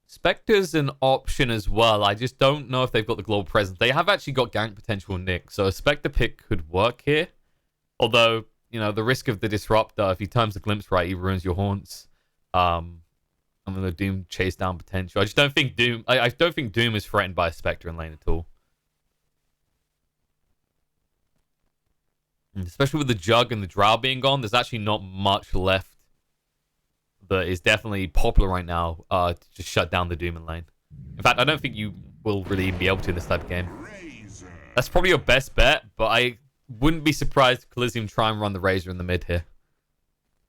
Spectre's an option as well. I just don't know if they've got the global presence. They have actually got gank potential, Nick. So a Spectre pick could work here. Although, you know, the risk of the Disruptor, if he times the Glimpse right, he ruins your Haunts. And then the Doom chase down potential. I just don't think Doom... I don't think Doom is threatened by a Spectre in lane at all. And especially with the Jug and the Drow being gone, there's actually not much left that is definitely popular right now to just shut down the Doom in lane. In fact, I don't think you will really be able to in this type of game. That's probably your best bet, but I wouldn't be surprised if Colizeum try and run the Razor in the mid here.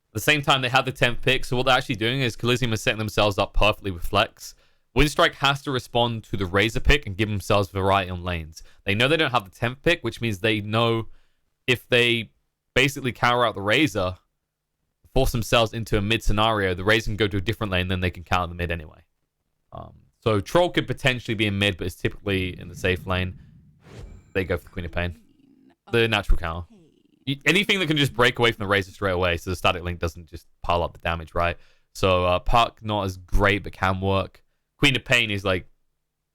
At the same time, they have the 10th pick, so what they're actually doing is Colizeum is setting themselves up perfectly with Flex. Winstrike has to respond to the Razor pick and give themselves variety on lanes. They know they don't have the 10th pick, which means they know if they basically counter out the Razor, force themselves into a mid scenario, the Razor can go to a different lane, then they can counter the mid anyway. So Troll could potentially be in mid, but it's typically in the safe lane. They go for the Queen of Pain. The natural counter. Anything that can just break away from the Razor straight away, so the static link doesn't just pile up the damage, right? So Puck, not as great, but can work. Queen of Pain is like,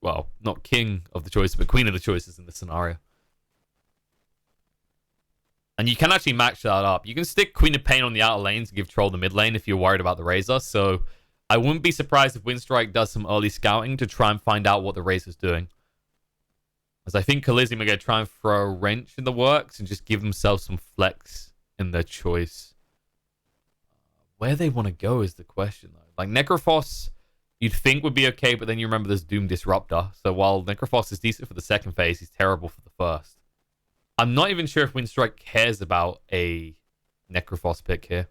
well, not king of the choices, but queen of the choices in this scenario. And you can actually match that up. You can stick Queen of Pain on the outer lanes and give Troll the mid lane if you're worried about the Razor. So I wouldn't be surprised if Winstrike does some early scouting to try and find out what the Razor's doing. As I think Colizeum are going to try and throw a wrench in the works and just give themselves some flex in their choice. Where they want to go is the question, though. Like, Necrophos, you'd think would be okay, but then you remember there's Doom Disruptor. So while Necrophos is decent for the second phase, he's terrible for the first. I'm not even sure if Winstrike cares about a Necrophos pick here.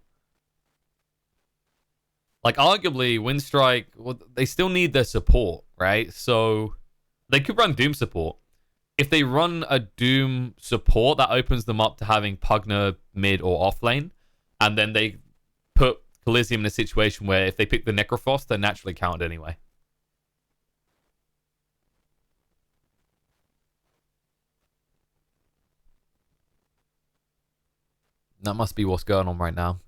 Like, arguably, Winstrike, well, they still need their support, right? So they could run Doom support. If they run a Doom support, that opens them up to having Pugner mid or off lane. And then they put Colizeum in a situation where if they pick the Necrophos, they're naturally counted anyway. That must be what's going on right now.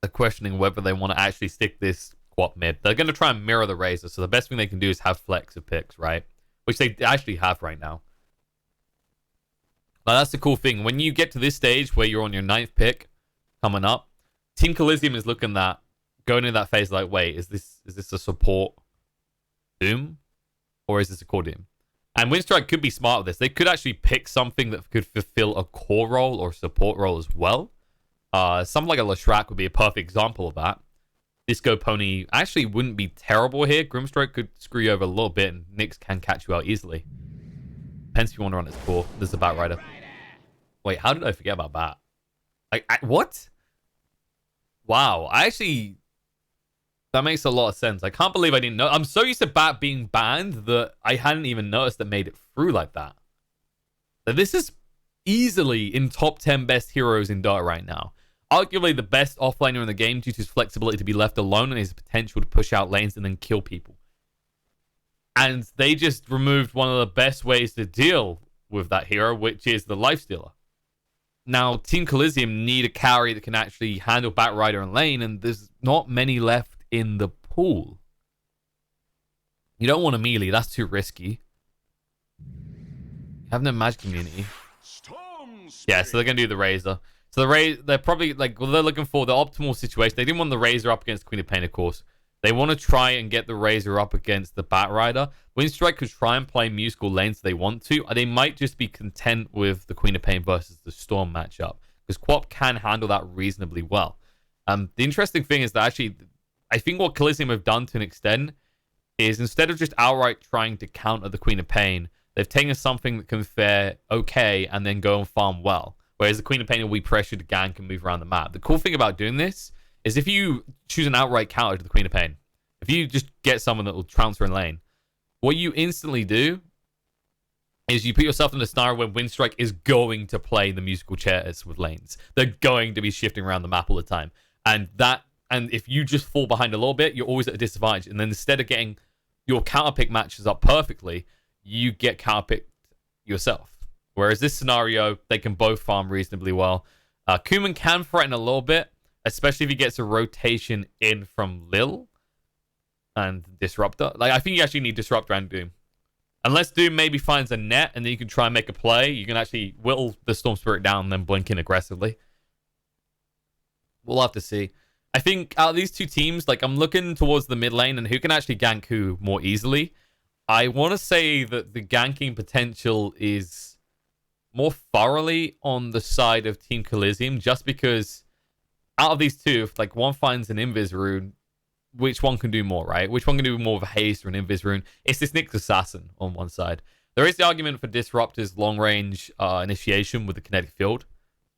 They're questioning whether they want to actually stick this Quap mid. They're going to try and mirror the Razor, so the best thing they can do is have flex of picks, right? Which they actually have right now. Now, that's the cool thing. When you get to this stage where you're on your 9th pick coming up, Team Colizeum is looking at going into that phase like, wait, is this a support Doom? Or is this a core Doom? And Winstrike could be smart with this. They could actually pick something that could fulfill a core role or support role as well. Something like a Leshrac would be a perfect example of that. Disco Pony actually wouldn't be terrible here. Grimstroke could screw you over a little bit, and Nyx can catch you out easily. Depends if you want to run its core. There's a Bat Rider. Wait, how did I forget about Bat? What? Wow, that makes a lot of sense. I can't believe I didn't know. I'm so used to Bat being banned that I hadn't even noticed that made it through like that. So this is easily in top 10 best heroes in Dota right now. Arguably the best offlaner in the game due to his flexibility to be left alone and his potential to push out lanes and then kill people. And they just removed one of the best ways to deal with that hero, which is the Lifestealer. Now, Team Colizeum need a carry that can actually handle Bat Rider and lane, and there's not many left in the pool. You don't want a melee, that's too risky. You have no magic immunity. Yeah, so they're going to do the Razor. So the Razor, they're probably like, well, they're looking for the optimal situation. They didn't want the Razor up against Queen of Pain, of course. They want to try and get the Razor up against the Bat Rider. Winstrike could try and play musical lanes if they want to. They might just be content with the Queen of Pain versus the Storm matchup, because Quap can handle that reasonably well. The interesting thing is that actually, I think what Colizeum have done to an extent is instead of just outright trying to counter the Queen of Pain, they've taken something that can fare okay and then go and farm well. Whereas the Queen of Pain will be pressured to gank and move around the map. The cool thing about doing this is if you choose an outright counter to the Queen of Pain, if you just get someone that will transfer in lane, what you instantly do is you put yourself in a scenario where Winstrike is going to play the musical chairs with lanes. They're going to be shifting around the map all the time. And if you just fall behind a little bit, you're always at a disadvantage. And then instead of getting your counter pick matches up perfectly, you get counter picked yourself. Whereas this scenario, they can both farm reasonably well. Kuman can threaten a little bit, especially if he gets a rotation in from Lil and Disruptor. Like, I think you actually need Disruptor and Doom. Unless Doom maybe finds a net and then you can try and make a play, you can actually whittle the Storm Spirit down and then blink in aggressively. We'll have to see. I think out of these two teams, like, I'm looking towards the mid lane and who can actually gank who more easily. I want to say that the ganking potential is more thoroughly on the side of Team Colizeum, just because out of these two, if like one finds an Invis rune, which one can do more, right? Which one can do more of a haste or an Invis rune? It's this Nyx Assassin on one side. There is the argument for Disruptor's long-range initiation with the kinetic field.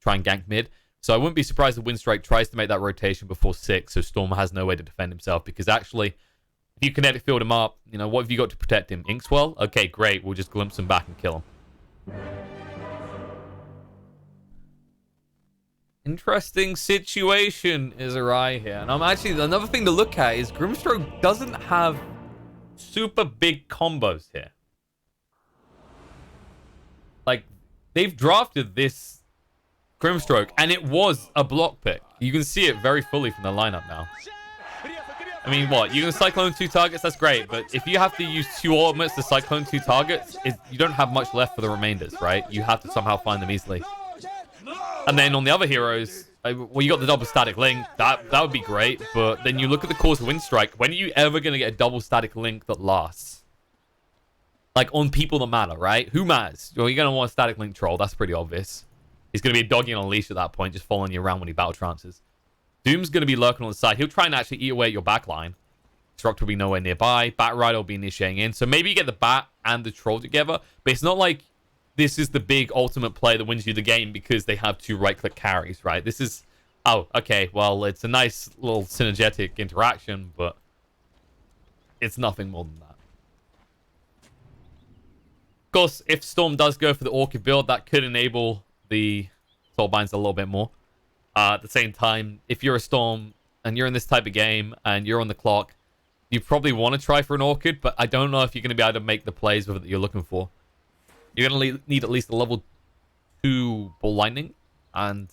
Try and gank mid. So I wouldn't be surprised if Winstrike tries to make that rotation before 6, so Storm has no way to defend himself. Because actually, if you kinetic field him up, you know, what have you got to protect him? Inkswell? Okay, great. We'll just glimpse him back and kill him. Interesting situation is awry here. And I'm actually, another thing to look at is Grimstroke doesn't have super big combos here. Like, they've drafted this Grimstroke and it was a block pick. You can see it very fully from the lineup now. I mean, what? You can Cyclone 2 targets, that's great. But if you have to use 2 ultimates to Cyclone 2 targets, you don't have much left for the remainders, right? You have to somehow find them easily. And then on the other heroes, well, you got the double static link. That would be great. But then you look at the cores of Winstrike. When are you ever going to get a double static link that lasts? Like, on people that matter, right? Who matters? Well, you're going to want a static link troll. That's pretty obvious. He's going to be a doggy on a leash at that point, just following you around when he battle trances. Doom's going to be lurking on the side. He'll try and actually eat away at your backline. Disruptor will be nowhere nearby. Bat Rider will be initiating in. So maybe you get the bat and the troll together. But it's not like this is the big ultimate play that wins you the game because they have 2 right-click carries, right? This is... Oh, okay. Well, it's a nice little synergetic interaction, but it's nothing more than that. Of course, if Storm does go for the Orchid build, that could enable the Soulbinds a little bit more. At the same time, if you're a Storm and you're in this type of game and you're on the clock, you probably want to try for an Orchid, but I don't know if you're going to be able to make the plays with it that you're looking for. You're going to need at least a level 2 Bull Lightning, and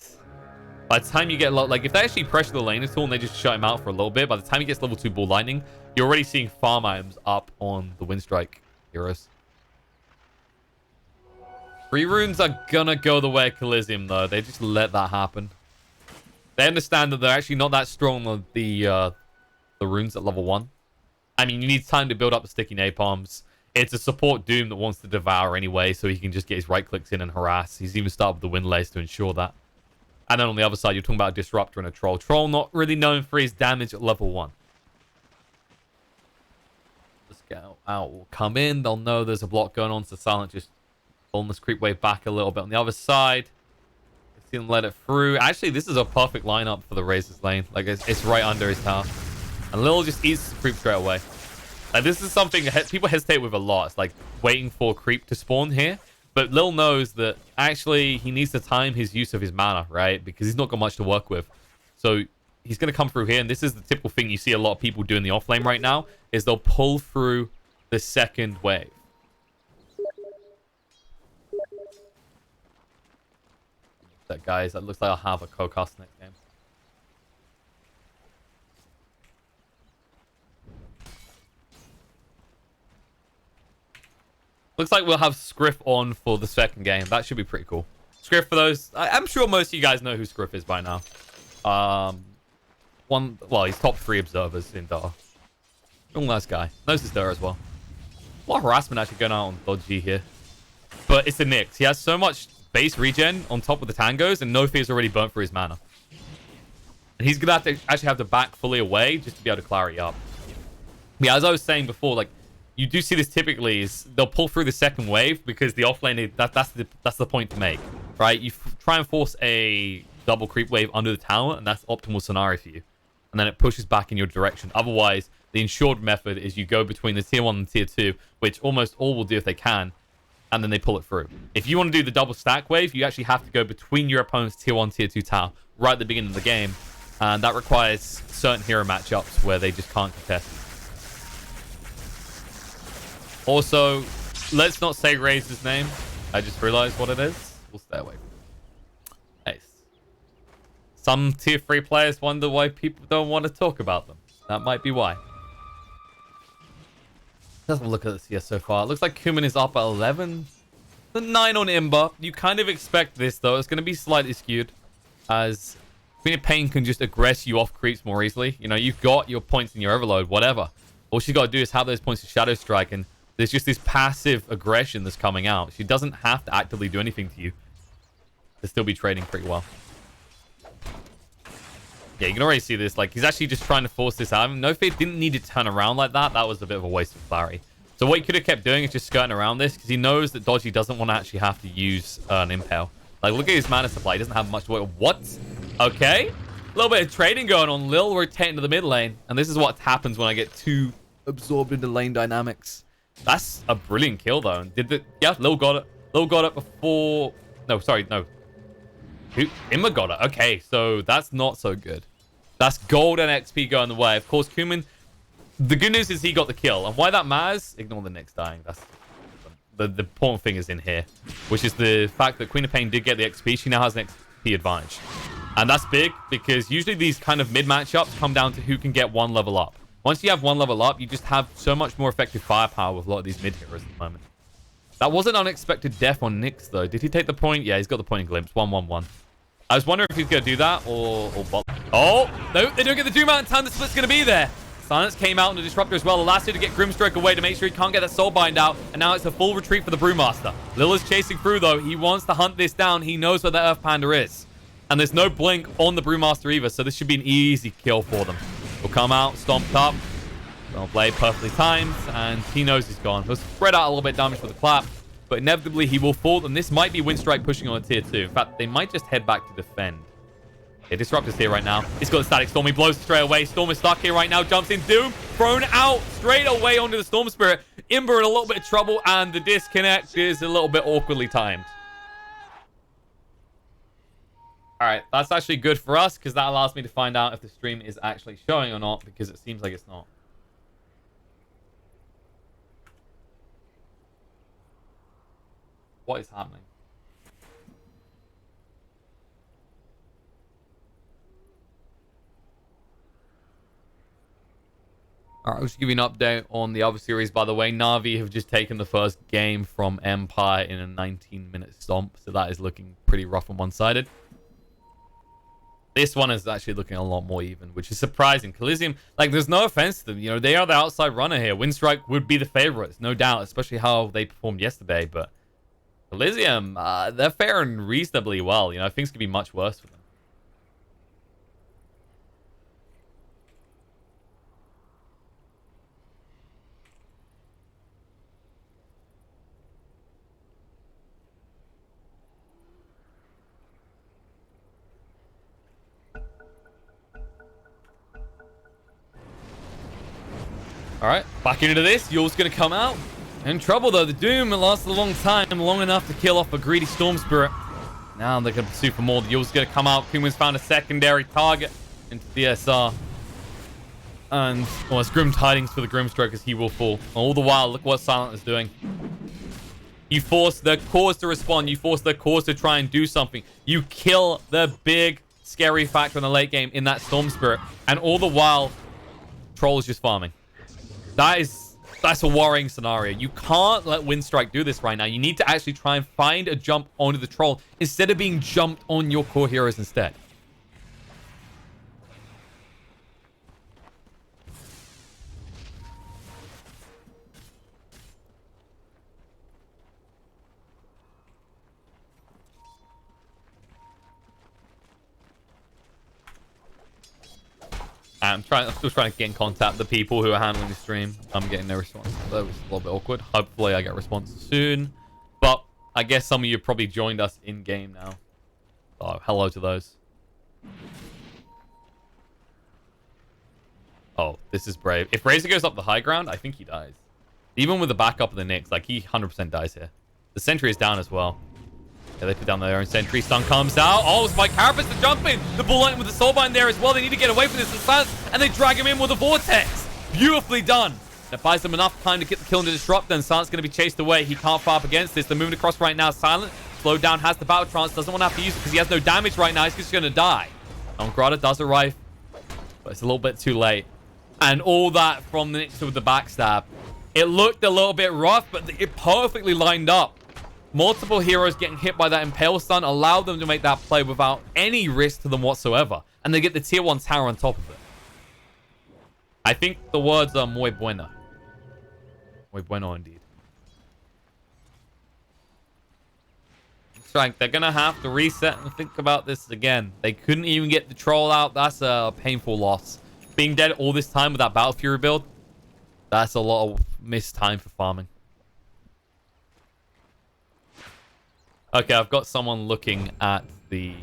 by the time you get, like, if they actually pressure the lane at all and they just shut him out for a little bit, by the time he gets level 2 Bull Lightning, you're already seeing farm items up on the Winstrike heroes. 3 runes are gonna go the way of Colizeum, though. They just let that happen. They understand that they're actually not that strong on the runes at level 1. I mean, you need time to build up the sticky napalms. It's a support Doom that wants to devour anyway, so he can just get his right clicks in and harass. He's even started with the Windlace to ensure that. And then on the other side, you're talking about a Disruptor and a Troll. Troll not really known for his damage at level 1. Let's go out. Will come in. They'll know there's a block going on, so Silent just pulling this creep wave back a little bit. On the other side, see him let it through. Actually, this is a perfect lineup for the Razor's lane. Like, it's right under his tower. And Lil just eats the creep straight away. Like, this is something people hesitate with a lot. It's like waiting for creep to spawn here. But Lil knows that actually he needs to time his use of his mana, right? Because he's not got much to work with. So he's going to come through here. And this is the typical thing you see a lot of people do in the off lane right now, is they'll pull through the second wave. That, guys, that looks like I'll have a co-cast next game. Looks like we'll have Scriff on for the second game. That should be pretty cool. Scriff, for those... I'm sure most of you guys know who Scriff is by now. Well, he's top 3 observers in Dota. Real nice guy. Knows his Dota as well. A lot of harassment actually going on Dodgy here. But it's the Nyx. He has so much base regen on top of the tangos, and no fear's already burnt for his mana. And he's going to actually have to back fully away just to be able to clarity up. Yeah, as I was saying before, like, you do see this typically is they'll pull through the second wave because the offlane, that's the point to make, right? You try and force a double creep wave under the tower, and that's optimal scenario for you. And then it pushes back in your direction. Otherwise, the ensured method is you go between the tier 1 and tier 2, which almost all will do if they can, and then they pull it through. If you want to do the double stack wave, you actually have to go between your opponent's tier 1, tier 2 tower right at the beginning of the game, and that requires certain hero matchups where they just can't contest. Also, let's not say Razor's name. I just realized what it is. We'll stay away from it. Nice. Some tier 3 players wonder why people don't want to talk about them. That might be why. Let's have a look at the CS so far. It looks like Kuman is up at 11. The 9 on Imba. You kind of expect this, though. It's going to be slightly skewed, as Queen of Pain can just aggress you off creeps more easily. You know, you've got your points in your overload, whatever. All she's got to do is have those points of Shadow Strike, and there's just this passive aggression that's coming out. She doesn't have to actively do anything to you to still be trading pretty well. Yeah, you can already see this. Like, he's actually just trying to force this out. No Fate didn't need to turn around like that. That was a bit of a waste of clarity. So what he could have kept doing is just skirting around this, because he knows that Dodgy doesn't want to actually have to use an Impale. Like, look at his mana supply. He doesn't have much weight. What? Okay. A little bit of trading going on. Lil rotating to the mid lane. And this is what happens when I get too absorbed into lane dynamics. That's a brilliant kill, though. Yeah, Lil got it. Lil got it before... No, sorry, no. Imba got it. Okay, so that's not so good. That's gold and XP going the way. Of course, Kuman... The good news is he got the kill. And why that matters? Ignore the Nyx dying. That's... The important thing is in here, which is the fact that Queen of Pain did get the XP. She now has an XP advantage. And that's big, because usually these kind of mid matchups come down to who can get one level up. Once you have one level up, you just have so much more effective firepower with a lot of these mid heroes at the moment. That was an unexpected death on Nyx, though. Did he take the point? Yeah, he's got the point in Glimpse. 1-1-1. I was wondering if he's going to do that or bot. Oh, no, they don't get the Doom out in time. The split's going to be there. Silence came out on the Disruptor as well. The last two to get Grimstroke away to make sure he can't get that Soulbind out. And now it's a full retreat for the Brewmaster. Lil is chasing through, though. He wants to hunt this down. He knows where the Earth Panda is. And there's no blink on the Brewmaster either, so this should be an easy kill for them. He'll come out, stomped up. Blade perfectly timed, and he knows he's gone. He'll spread out a little bit of damage for the clap, but inevitably he will fall, and this might be Winstrike pushing on a tier 2. In fact, they might just head back to defend. Okay, Disruptor's here right now. He's got the Static Storm. He blows straight away. Storm is stuck here right now. Jumps in. Doom thrown out straight away onto the Storm Spirit. Imber in a little bit of trouble, and the disconnect is a little bit awkwardly timed. All right, that's actually good for us, because that allows me to find out if the stream is actually showing or not, because it seems like it's not. What is happening? All right, I'll just give you an update on the other series, by the way. Na'Vi have just taken the first game from Empire in a 19-minute stomp, so that is looking pretty rough and one-sided. This one is actually looking a lot more even, which is surprising. Colizeum, like, there's no offense to them. You know, they are the outside runner here. Winstrike would be the favorites, no doubt, especially how they performed yesterday, but Colizeum, they're faring reasonably well. You know, things could be much worse for them. All right, back into this. Yul's going to come out. In trouble, though. The Doom lasted a long time, long enough to kill off a greedy Storm Spirit. Now they're going to pursue for more. The Yul's going to come out. Kuman's found a secondary target into DSR. And, well, it's Grim Tidings for the Grimstroke as he will fall. All the while, look what Silent is doing. You force the cause to respond. You force the cause to try and do something. You kill the big, scary factor in the late game in that Storm Spirit. And all the while, Troll is just farming. That's a worrying scenario. You can't let Winstrike do this right now. You need to actually try and find a jump onto the Troll instead of being jumped on your core heroes instead. I'm still trying to get in contact with the people who are handling the stream. I'm getting no response. That was a little bit awkward. Hopefully I get a response soon. But I guess some of you probably joined us in-game now. So hello to those. Oh, this is brave. If Razor goes up the high ground, I think he dies. Even with the backup of the Nyx, like, he 100% dies here. The sentry is down as well. Yeah, they put down their own sentry. Stun comes out. Oh, it's by Carapace to jump in. The Bull Lightning with the Soulbind there as well. They need to get away from this Silence, and they drag him in with a Vortex. Beautifully done. That buys them enough time to get the kill and to disrupt them. Silent's going to be chased away. He can't fire up against this. They're moving across right now. Silent, slowed down, has the Battle Trance. Doesn't want to have to use it because he has no damage right now. He's just going to die. Grata does arrive, but it's a little bit too late. And all that from the Knicks with the backstab. It looked a little bit rough, but it perfectly lined up. Multiple heroes getting hit by that Impale Stun allowed them to make that play without any risk to them whatsoever. And they get the tier 1 tower on top of it. I think the words are muy bueno. Muy bueno indeed. Strike, they're going to have to reset and think about this again. They couldn't even get the troll out. That's a painful loss. Being dead all this time with that Battle Fury build, that's a lot of missed time for farming. Okay, I've got someone looking at the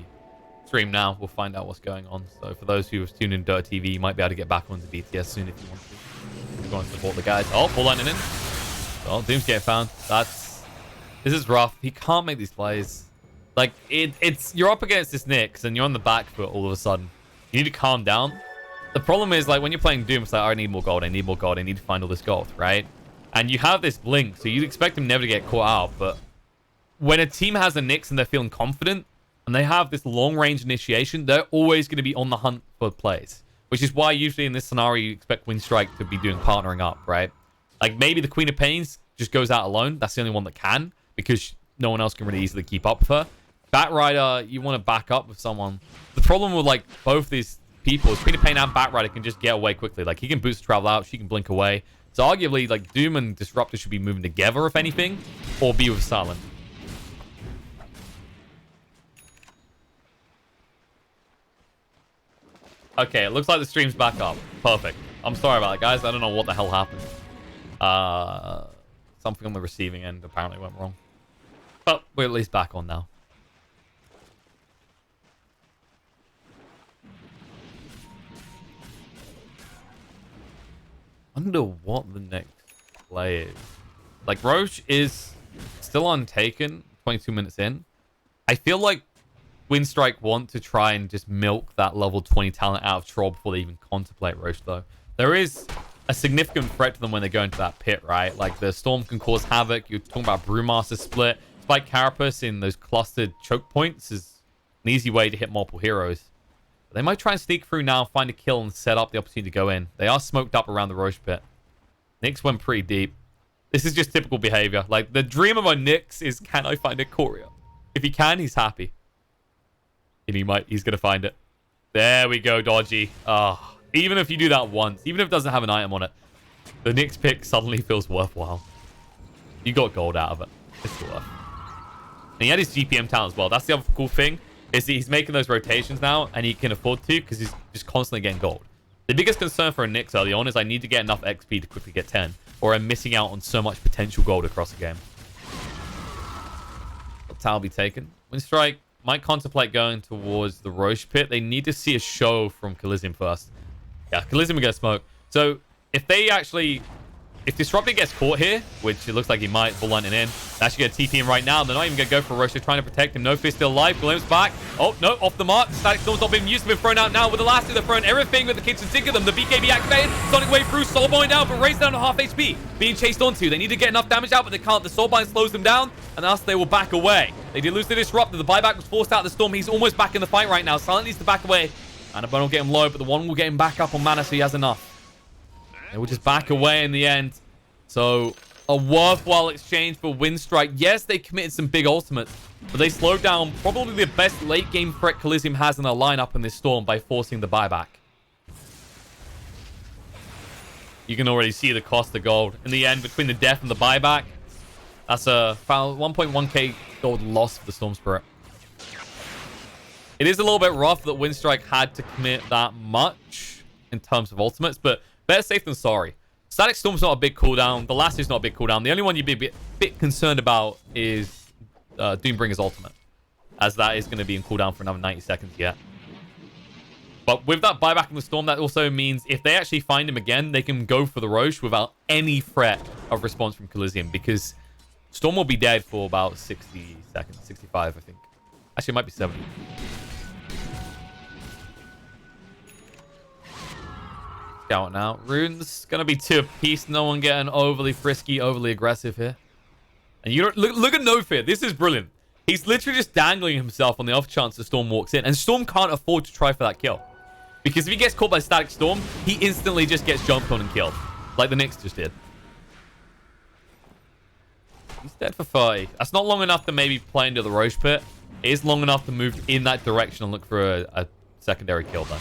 stream now. We'll find out what's going on. So for those who have tuned in Dota TV, you might be able to get back onto BTS soon if you want to. If you want to support the guys. Oh, full lightning in. Oh, Doom's getting found. This is rough. He can't make these plays. Like, you're up against this Knicks and you're on the back foot all of a sudden. You need to calm down. The problem is, like, when you're playing Doom, it's like, I need more gold, I need more gold, I need to find all this gold, right? And you have this blink, so you'd expect him never to get caught out, but when a team has a Knicks and they're feeling confident, and they have this long-range initiation, they're always going to be on the hunt for plays. Which is why usually in this scenario, you expect Winstrike to be doing partnering up, right? Like, maybe the Queen of Pains just goes out alone. That's the only one that can, because no one else can really easily keep up with her. Batrider, you want to back up with someone. The problem with, like, both these people is Queen of Pain and Batrider can just get away quickly. Like, he can boost travel out, she can blink away. So arguably, like, Doom and Disruptor should be moving together, if anything, or be with Silent. Okay, it looks like the stream's back up. Perfect. I'm sorry about that, guys. I don't know what the hell happened. Something on the receiving end apparently went wrong. But we're at least back on now. I wonder what the next play is. Like, Roche is still untaken, 22 minutes in. I feel like Winstrike want to try and just milk that level 20 talent out of Troll before they even contemplate Roche, though. There is a significant threat to them when they go into that pit, right? Like, the Storm can cause havoc. You're talking about Brewmaster split. Spike Carapace in those clustered choke points is an easy way to hit multiple heroes. They might try and sneak through now, find a kill, and set up the opportunity to go in. They are smoked up around the Roche pit. Nyx went pretty deep. This is just typical behavior. Like, the dream of a Nyx is, can I find a courier? If he can, he's happy. And he's going to find it. There we go, Dodgy. Oh, even if you do that once, even if it doesn't have an item on it, the Nyx pick suddenly feels worthwhile. You got gold out of it. It's worth. And he had his GPM talent as well. That's the other cool thing. Is that he's making those rotations now, and he can afford to because he's just constantly getting gold. The biggest concern for a Nyx early on is I need to get enough XP to quickly get 10, or I'm missing out on so much potential gold across the game. Tower be taken. Winstrike might contemplate going towards the Roche pit. They need to see a show from Colizeum first. Yeah, Colizeum will get smoke. So if they actually... If Disruptor gets caught here, which it looks like he might, full lightning in, they're actually going to TP him right now. They're not even going to go for Roche. They're trying to protect him. No Fist still alive. Glimpse back. Oh, no, off the mark. Static Storm's not being used. Been thrown out now with the last two. They're throwing everything with the kitchen sink of them. The BKB activated. Sonic Wave through. Soulbind down, but raised down to half HP. Being chased onto. They need to get enough damage out, but they can't. The Soulbind slows them down, and thus they will back away. They did lose the Disruptor. The buyback was forced out of the Storm. He's almost back in the fight right now. Silent needs to back away. Manabone will get him low, but the one will get him back up on mana, so he has enough. They will just back away in the end. So, a worthwhile exchange for Winstrike. Yes, they committed some big ultimates, but they slowed down probably the best late-game threat Colizeum has in their lineup in this Storm by forcing the buyback. You can already see the cost of gold. In the end, between the death and the buyback, that's a 1.1k gold loss for the Storm Spirit. It is a little bit rough that Winstrike had to commit that much in terms of ultimates, but better safe than sorry. Static Storm's not a big cooldown. The last is not a big cooldown. The only one you'd be a bit concerned about is Doombringer's ultimate, as that is going to be in cooldown for another 90 seconds yet. But with that buyback in the Storm, that also means if they actually find him again, they can go for the Roche without any threat of response from Colizeum, because Storm will be dead for about 60 seconds, 65, I think. Actually, it might be 70. Out now. Rune's gonna be 2 apiece. No one getting overly frisky, overly aggressive here. And you don't look at No Fear. This is brilliant. He's literally just dangling himself on the off chance that Storm walks in. And Storm can't afford to try for that kill. Because if he gets caught by Static Storm, he instantly just gets jumped on and killed. Like the Knicks just did. He's dead for 30. That's not long enough to maybe play into the Roche pit. It is long enough to move in that direction and look for a secondary kill then.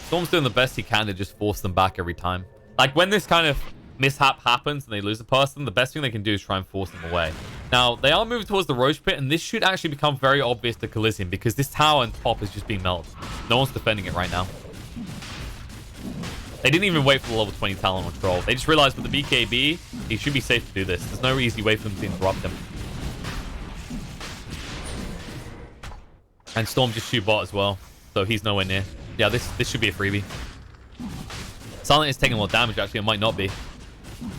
Storm's doing the best he can to just force them back every time. Like, when this kind of mishap happens and they lose a person, the best thing they can do is try and force them away. Now, they are moving towards the Roche pit, and this should actually become very obvious to Colizeum because this tower on top is just being melted. No one's defending it right now. They didn't even wait for the level 20 talent on Troll. They just realized with the BKB, he should be safe to do this. There's no easy way for them to interrupt him. And Storm just shoot bot as well, so he's nowhere near. Yeah, this should be a freebie. Silent is taking a lot of damage, actually. It might not be.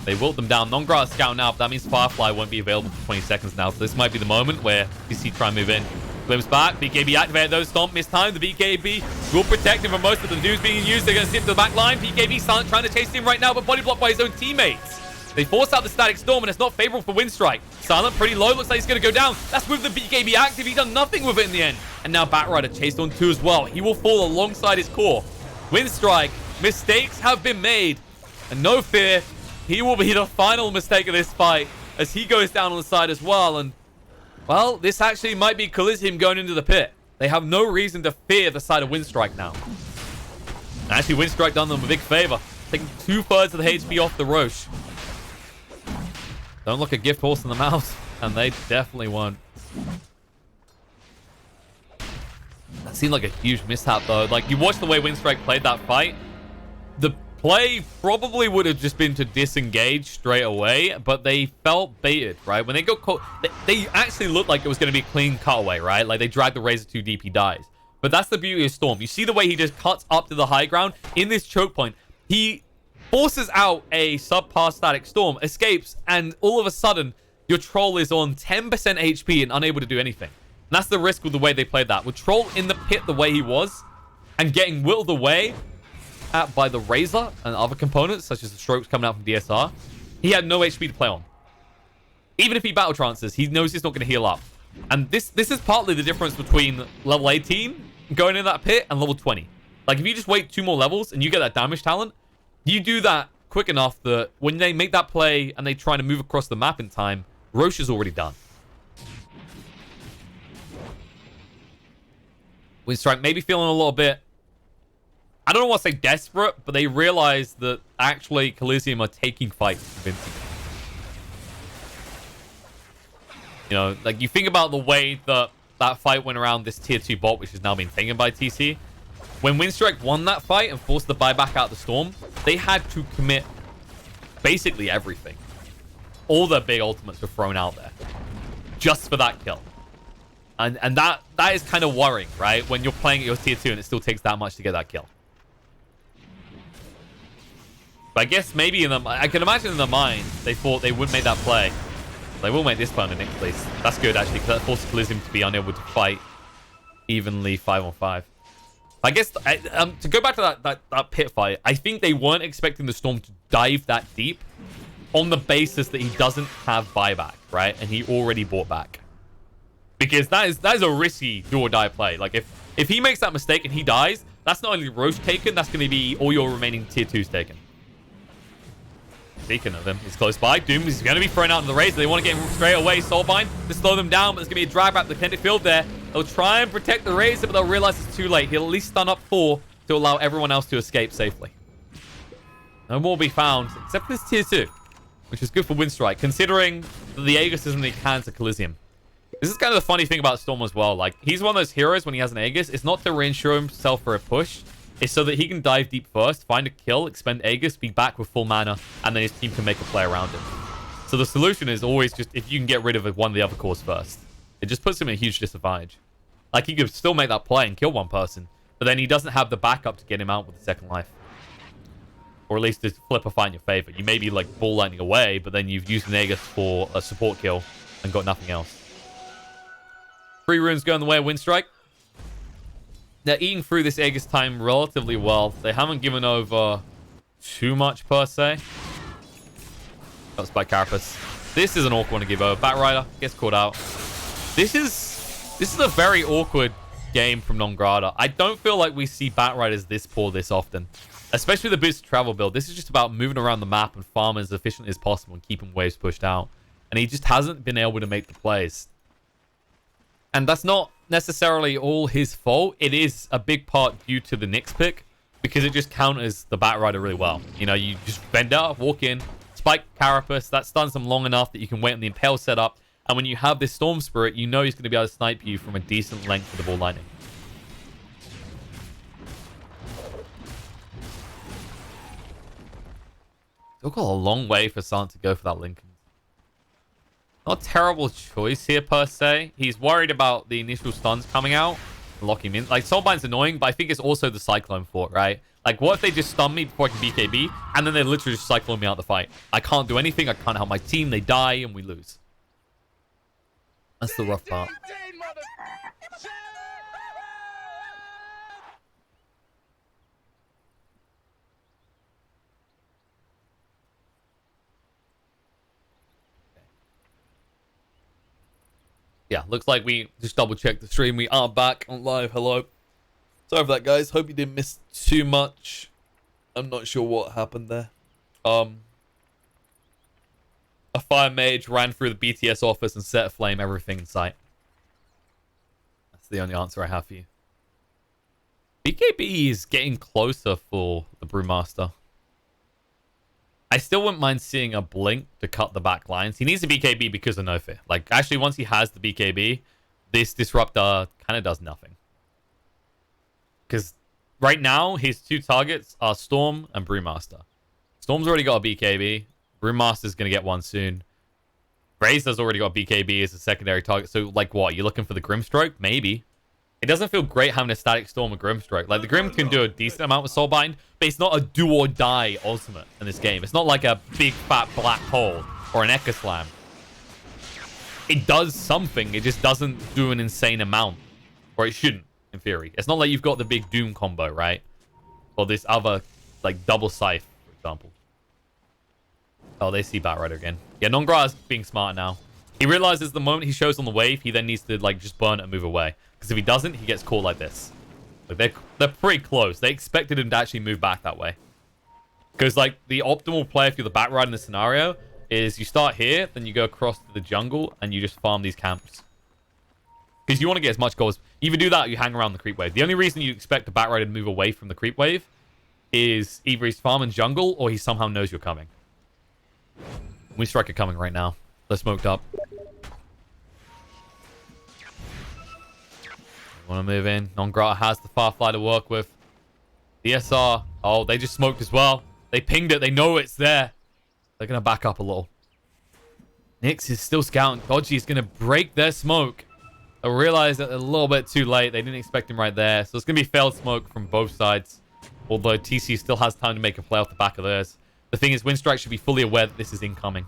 They wilt them down. Non-Gra is scouting out, but that means Firefly won't be available for 20 seconds now. So this might be the moment where TC try and move in. Glimpse back. BKB activated those. Stomp missed time. The BKB will protect him from most of the dudes being used. They're going to skip to the back line. BKB Silent trying to chase him right now, but body blocked by his own teammates. They force out the Static Storm, and it's not favorable for Winstrike. Silent pretty low. Looks like he's going to go down. That's with the BKB active. He's done nothing with it in the end. And now Batrider chased on 2 as well. He will fall alongside his core. Winstrike, mistakes have been made. And no fear, he will be the final mistake of this fight as he goes down on the side as well. And, well, this actually might be Colizeum going into the pit. They have no reason to fear the side of Winstrike now. And actually, Winstrike done them a big favor, taking 2/3 of the HP off the Roche. Don't look a gift horse in the mouth, and they definitely won't. That seemed like a huge mishap, though. Like, you watch the way Winstrike played that fight. The play probably would have just been to disengage straight away, but they felt baited, right? When they got caught, they actually looked like it was going to be a clean cutaway, right? Like, they dragged the Razor too deep, he dies. But that's the beauty of Storm. You see the way he just cuts up to the high ground in this choke point. He forces out a subpar Static Storm, escapes, and all of a sudden, your Troll is on 10% HP and unable to do anything. And that's the risk with the way they played that. With Troll in the pit the way he was, and getting whittled away by the Razor and other components, such as the strokes coming out from DSR, he had no HP to play on. Even if he battle trances, he knows he's not going to heal up. And this is partly the difference between level 18 going in that pit and level 20. Like, if you just wait 2 more levels and you get that damage talent, you do that quick enough that when they make that play and they try to move across the map in time, Roche is already done. Winstrike maybe feeling a little bit, I don't want to say desperate, but they realize that actually Colizeum are taking fights convincingly. You know, like, you think about the way that that fight went around this tier 2 bot, which has now been taken by TC. When Winstrike won that fight and forced the buyback out the Storm, they had to commit basically everything. All their big ultimates were thrown out there just for that kill. And that is kind of worrying, right? When you're playing at your tier 2 and it still takes that much to get that kill. But I guess maybe I can imagine in their mind, they thought they wouldn't make that play. They will make this play on the next place. That's good, actually, because that forces Colizeum to be unable to fight evenly 5-on-5. I guess, to go back to that pit fight, I think they weren't expecting the Storm to dive that deep on the basis that he doesn't have buyback, right? And he already bought back. Because that is a risky do-or-die play. Like, if he makes that mistake and he dies, that's not only Roche taken, that's going to be all your remaining tier 2s taken. Speaking of him, he's close by. Doom is going to be thrown out in the Razor. They want to get him straight away. Soulbind to slow them down, but there's going to be a drag back to the kinetic field there. They'll try and protect the Razor, but they'll realize it's too late. He'll at least stun up 4 to allow everyone else to escape safely. No more will be found, except for this tier 2, which is good for Winstrike, considering that the Aegis isn't in hands of Colizeum. This is kind of the funny thing about Storm as well. Like, he's one of those heroes when he has an Aegis. It's not to reinsure himself for a push. It's so that he can dive deep first, find a kill, expend Aegis, be back with full mana, and then his team can make a play around him. So the solution is always just if you can get rid of one of the other cores first. It just puts him at a huge disadvantage. Like, he could still make that play and kill one person, but then he doesn't have the backup to get him out with the second life. Or at least to flip a fight in your favor. You may be, like, ball lightning away, but then you've used an Aegis for a support kill and got nothing else. 3 runes going the way of Winstrike. They're eating through this Aegis time relatively well. They haven't given over too much per se. Got Spike Carapace. This is an awkward one to give over. Batrider gets caught out. This is a very awkward game from Nongrata. I don't feel like we see Batriders this poor this often. Especially the boost travel build. This is just about moving around the map and farming as efficiently as possible and keeping waves pushed out. And he just hasn't been able to make the plays. And that's not necessarily all his fault. It is a big part due to the Nyx pick, because it just counters the Batrider really well. You know, you just bend out, walk in, spike Carapace. That stuns them long enough that you can wait on the Impale setup. And when you have this Storm Spirit, you know he's going to be able to snipe you from a decent length with the Ball Lightning. Still got a long way for Sant to go for that Lincoln. Not a terrible choice here, per se. He's worried about the initial stuns coming out. Lock him in. Like, Soulbind's annoying, but I think it's also the Cyclone fort, right? Like, what if they just stun me before I can BKB, and then they literally just Cyclone me out the fight? I can't do anything. I can't help my team. They die, and we lose. That's the rough part. Yeah, looks like we just double-checked the stream. We are back on live. Hello. Sorry for that, guys. Hope you didn't miss too much. I'm not sure what happened there. A fire mage ran through the BTS office and set aflame everything in sight. That's the only answer I have for you. BKB is getting closer for the Brewmaster. I still wouldn't mind seeing a blink to cut the back lines. He needs a BKB because of no fear. Like, actually, once he has the BKB, this disruptor kind of does nothing. Because right now, his two targets are Storm and Brewmaster. Storm's already got a BKB. Brewmaster's going to get one soon. Razor's already got BKB as a secondary target. So, like, what? You're looking for the Grimstroke? Maybe. It doesn't feel great having a static Storm or Grimstroke. Like, the Grim can do a decent amount with Soulbind, but it's not a do-or-die ultimate in this game. It's not like a big, fat black hole or an Echo Slam. It does something. It just doesn't do an insane amount. Or it shouldn't, in theory. It's not like you've got the big Doom combo, right? Or this other, like, double Scythe, for example. Oh, they see Batrider again. Yeah, Nongrata's being smart now. He realizes the moment he shows on the wave, he then needs to, like, just burn it and move away. Because if he doesn't, he gets caught like this. Like, they're pretty close. They expected him to actually move back that way. Because, like, the optimal play if you're the Batrider in this scenario is you start here, then you go across to the jungle, and you just farm these camps. Because you want to get as much gold as... You either do that or you hang around the creep wave. The only reason you expect the Batrider to move away from the creep wave is either he's farming jungle or he somehow knows you're coming. Winstrike are coming right now. They're smoked up. Want to move in. Nongrata has the Firefly to work with. The SR. Oh, they just smoked as well. They pinged it. They know it's there. They're going to back up a little. Nyx is still scouting. Dodgy is going to break their smoke. They realize that they're a little bit too late. They didn't expect him right there. So it's going to be failed smoke from both sides. Although TC still has time to make a play off the back of theirs. The thing is, Winstrike should be fully aware that this is incoming.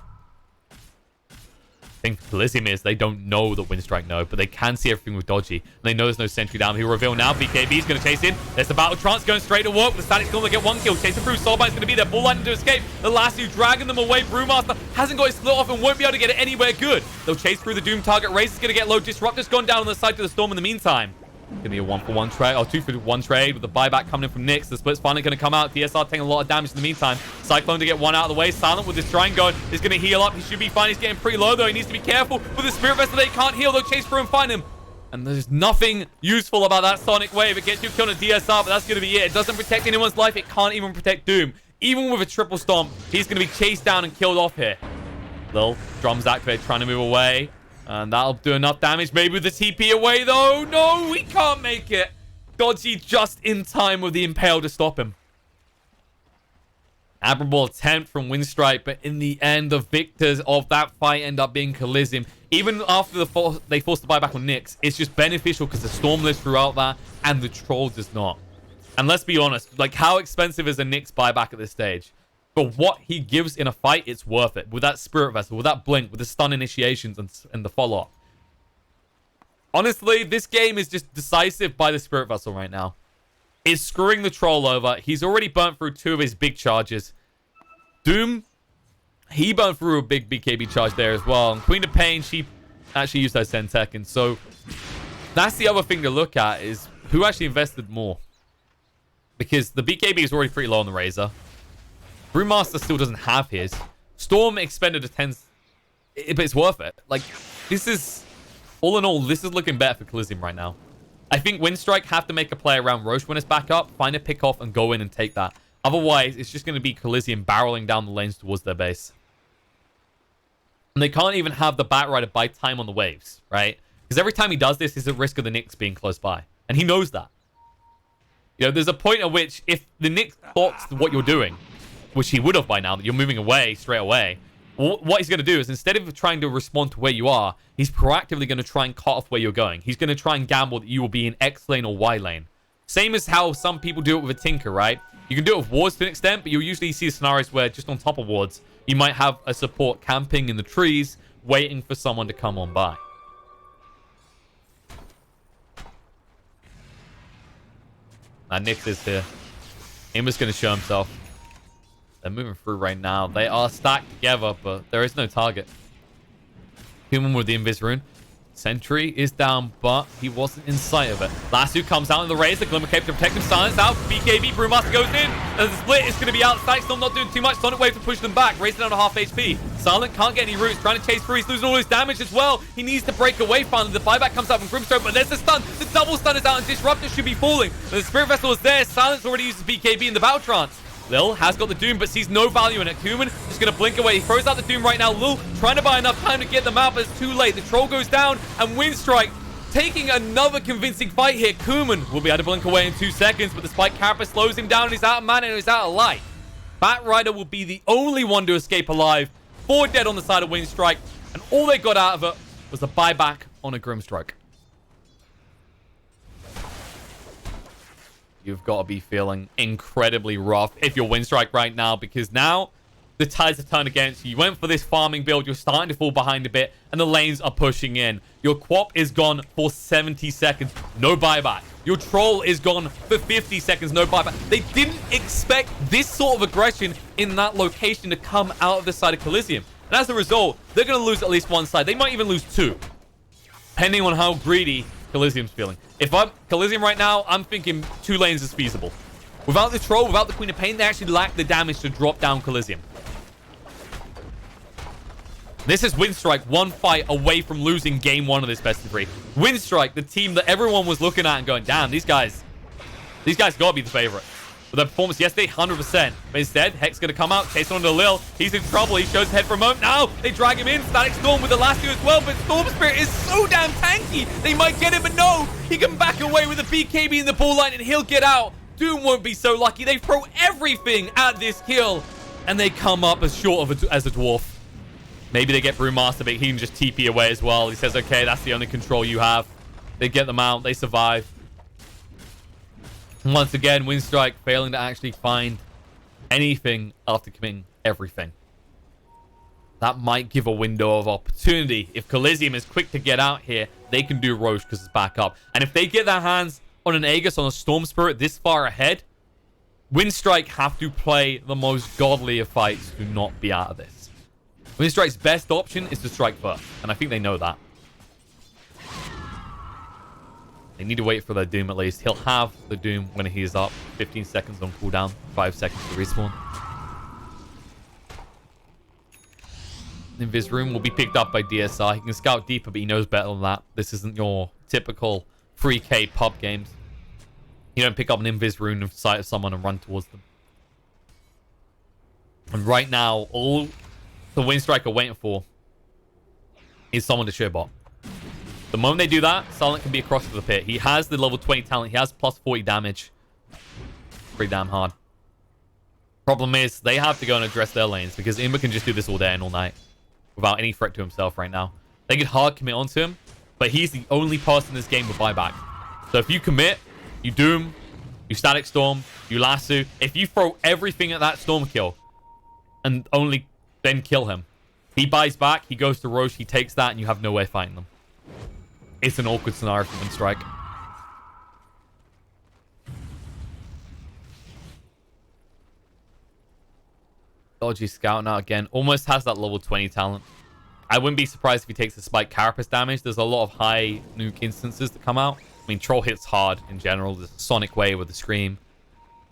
The thing for Colizeum is they don't know that Winstrike know, but they can see everything with Dodgy. And they know there's no sentry down. He'll reveal now. BKB's going to chase in. There's the Battle Trance going straight to work. The Static's going to get one kill. Chasing through. Soulbind's going to be there. Ball Lightning to escape. The last two dragging them away. Brewmaster hasn't got his split off and won't be able to get it anywhere good. They'll chase through the Doom target. Razor's going to get low. Disruptor's gone down on the side to the Storm in the meantime. Gonna be a 1-for-1 trade, or 2-for-1 trade with the buyback coming in from Nyx. The split's finally gonna come out. TSR taking a lot of damage in the meantime. Cyclone to get one out of the way. Silent with this shrine going is gonna heal up. He should be fine. He's getting pretty low though. He needs to be careful with the Spirit Vessel. They can't heal. They'll chase through and find him. And there's nothing useful about that Sonic Wave. It gets you killed on DSR, but that's gonna be it. It doesn't protect anyone's life. It can't even protect Doom. Even with a triple stomp, he's gonna be chased down and killed off here. Lil, drums activate, trying to move away. And that'll do enough damage. Maybe with the TP away, though. No, we can't make it. Dodgy just in time with the Impale to stop him. Admirable attempt from Winstrike, but in the end, the victors of that fight end up being Colizeum. Even after they forced the buyback on Nyx, it's just beneficial because the Storm lives throughout that, and the Troll does not. And let's be honest, like, how expensive is a Nyx buyback at this stage? For what he gives in a fight, it's worth it. With that Spirit Vessel, with that Blink, with the stun initiations and the follow-up. Honestly, this game is just decisive by the Spirit Vessel right now. It's screwing the Troll over. He's already burnt through 2 of his big charges. Doom, He burned through a big BKB charge there as well. And Queen of Pain, she actually used her 10 seconds. So that's the other thing to look at is who actually invested more. Because the BKB is already pretty low on the Razor. Brewmaster still doesn't have his. Storm expended a 10, but it's worth it. Like, this is, all in all, this is looking better for Colizeum right now. I think Winstrike have to make a play around Roche when it's back up, find a pick off, and go in and take that. Otherwise, it's just going to be Colizeum barreling down the lanes towards their base. And they can't even have the Batrider buy time on the waves, right? Because every time he does this, he's at risk of the Nyx being close by. And he knows that. You know, there's a point at which if the Nyx thoughts what you're doing, which he would have by now, that you're moving away straight away, what he's going to do is instead of trying to respond to where you are, he's proactively going to try and cut off where you're going. He's going to try and gamble that you will be in X lane or Y lane. Same as how some people do it with a Tinker, right? You can do it with wards to an extent, but you'll usually see scenarios where just on top of wards, you might have a support camping in the trees, waiting for someone to come on by. And Nyx is here. Imba's going to show himself. They're moving through right now. They are stacked together, but there is no target. Human with the Invis rune. Sentry is down, but he wasn't in sight of it. Lasso comes out in the raise. The Glimmer Cape to protect him. Silence out. BKB. Brewmaster goes in. There's a split. It's going to be out. Static Storm not doing too much. Sonic Wave to push them back. Raising down to half HP. Silent can't get any roots. Trying to chase through. He's losing all his damage as well. He needs to break away finally. The buyback comes out from Grimstone, but there's the stun. The double stun is out, and Disruptor should be falling. The Spirit Vessel is there. Silence already uses BKB in the Battle Trance. Lil has got the Doom, but sees no value in it. Human is going to blink away. He throws out the Doom right now. Lil trying to buy enough time to get them out, but it's too late. The Troll goes down, and Winstrike taking another convincing fight here. Kuman will be able to blink away in 2 seconds, but the Spike Carapace slows him down, and he's out of mana, and he's out of life. Batrider will be the only one to escape alive. 4 dead on the side of Winstrike, and all they got out of it was a buyback on a Grimstrike. You've got to be feeling incredibly rough if you're Winstrike right now, because now the tides have turned against you. You went for this farming build. You're starting to fall behind a bit, and the lanes are pushing in. Your Quap is gone for 70 seconds. No buyback. Your Troll is gone for 50 seconds. No buyback. They didn't expect this sort of aggression in that location to come out of the side of Colizeum. And as a result, they're going to lose at least one side. They might even lose 2, depending on how greedy Colizeum's feeling. If I'm Colizeum right now, I'm thinking 2 lanes is feasible. Without the Troll, without the Queen of Pain, they actually lack the damage to drop down Colizeum. This is Winstrike, 1 fight away from losing game 1 of this best of 3. Winstrike, the team that everyone was looking at and going, damn, these guys gotta be the favorite. But their performance yesterday, 100%. But instead, Hex gonna come out, chase on to Lil. He's in trouble. He shows his head for a moment. Now they drag him in. Static Storm with the last 2 as well. But Storm Spirit is so damn tanky. They might get him, but no. He can back away with the BKB in the ball line, and he'll get out. Doom won't be so lucky. They throw everything at this kill, and they come up as short of as a dwarf. Maybe they get Brewmaster, but he can just TP away as well. He says, okay, that's the only control you have. They get them out. They survive. Once again, Winstrike failing to actually find anything after committing everything. That might give a window of opportunity. If Colizeum is quick to get out here, they can do Roche because it's back up. And if they get their hands on an Aegis, on a Storm Spirit this far ahead, Winstrike have to play the most godly of fights to not be out of this. Winstrike's best option is to strike first, and I think they know that. They need to wait for their Doom at least. He'll have the Doom when he is up. 15 seconds on cooldown. 5 seconds to respawn. Invis Room will be picked up by DSR. He can scout deeper, but he knows better than that. This isn't your typical 3K pub games. You don't pick up an Invis Rune in sight of someone and run towards them. And right now, all the Winstrike are waiting for is someone to show bot. The moment they do that, Silent can be across to the pit. He has the level 20 talent. He has plus 40 damage. Pretty damn hard. Problem is, they have to go and address their lanes because Imba can just do this all day and all night without any threat to himself right now. They could hard commit onto him, but he's the only person in this game with buyback. So if you commit, you Doom, you Static Storm, you Lasso. If you throw everything at that Storm kill and only then kill him, he buys back, he goes to Roche, he takes that, and you have no way fighting them. It's an awkward scenario for Winstrike. Dodgy scouting out again. Almost has that level 20 talent. I wouldn't be surprised if he takes the spike carapace damage. There's a lot of high nuke instances that come out. I mean, Troll hits hard in general. There's a Sonic Wave with the Scream.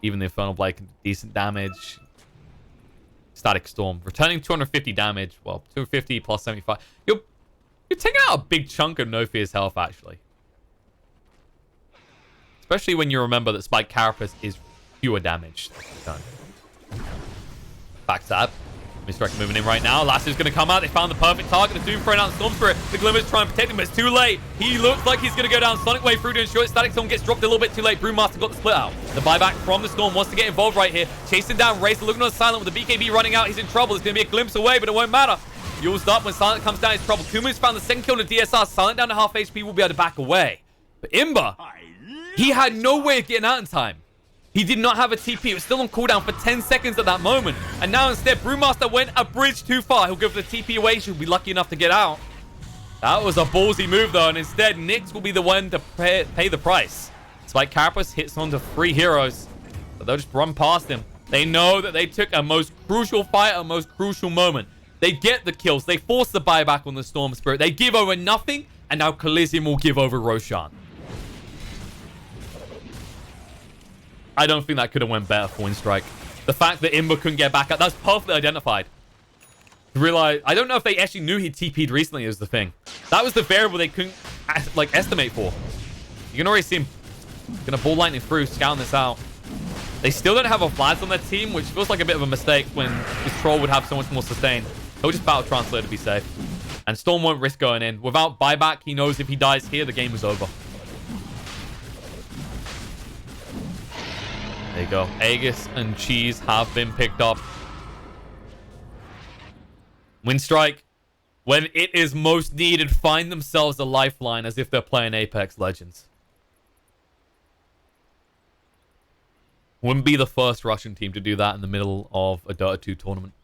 Even the Infernal Blade can do decent damage. Static Storm. Returning 250 damage. Well, 250 plus 75. You're taking out a big chunk of No Fear's health, actually. Especially when you remember that Spike Carapace is pure damage. Backstab. Winstrike moving in right now. Lasso's going to come out. They found the perfect target. The Doom throwing out the Storm Spirit. The Glimmer's trying to protect him, but it's too late. He looks like he's going to go down Sonic Wave through to ensure Static Storm gets dropped a little bit too late. Brewmaster got the split out. The buyback from the Storm wants to get involved right here. Chasing down Racer, looking on Silent with the BKB running out. He's in trouble. There's going to be a glimpse away, but it won't matter. Fuel's up. When Silent comes down, it's trouble. Kuma's found the second kill to DSR. Silent down to half HP will be able to back away. But Imba, he had no way of getting out in time. He did not have a TP. It was still on cooldown for 10 seconds at that moment. And now instead, Brewmaster went a bridge too far. He'll go for the TP away. She'll be lucky enough to get out. That was a ballsy move, though. And instead, Nyx will be the one to pay the price. Spike Carapace hits onto 3 heroes. But they'll just run past him. They know that they took a most crucial fight, a most crucial moment. They get the kills. They force the buyback on the Storm Spirit. They give over nothing. And now Colizeum will give over Roshan. I don't think that could have went better for Winstrike. The fact that Imba couldn't get back up, that's perfectly identified. Realize, I don't know if they actually knew he TP'd recently is the thing. That was the variable they couldn't like estimate for. You can already see him gonna ball lightning through, scouting this out. They still don't have a Vlad on their team, which feels like a bit of a mistake when his Troll would have so much more sustain. He'll just battle Translator to be safe. And Storm won't risk going in. Without buyback, he knows if he dies here, the game is over. There you go. Aegis and Cheese have been picked up. Winstrike, when it is most needed, find themselves a lifeline as if they're playing Apex Legends. Wouldn't be the first Russian team to do that in the middle of a Dota 2 tournament.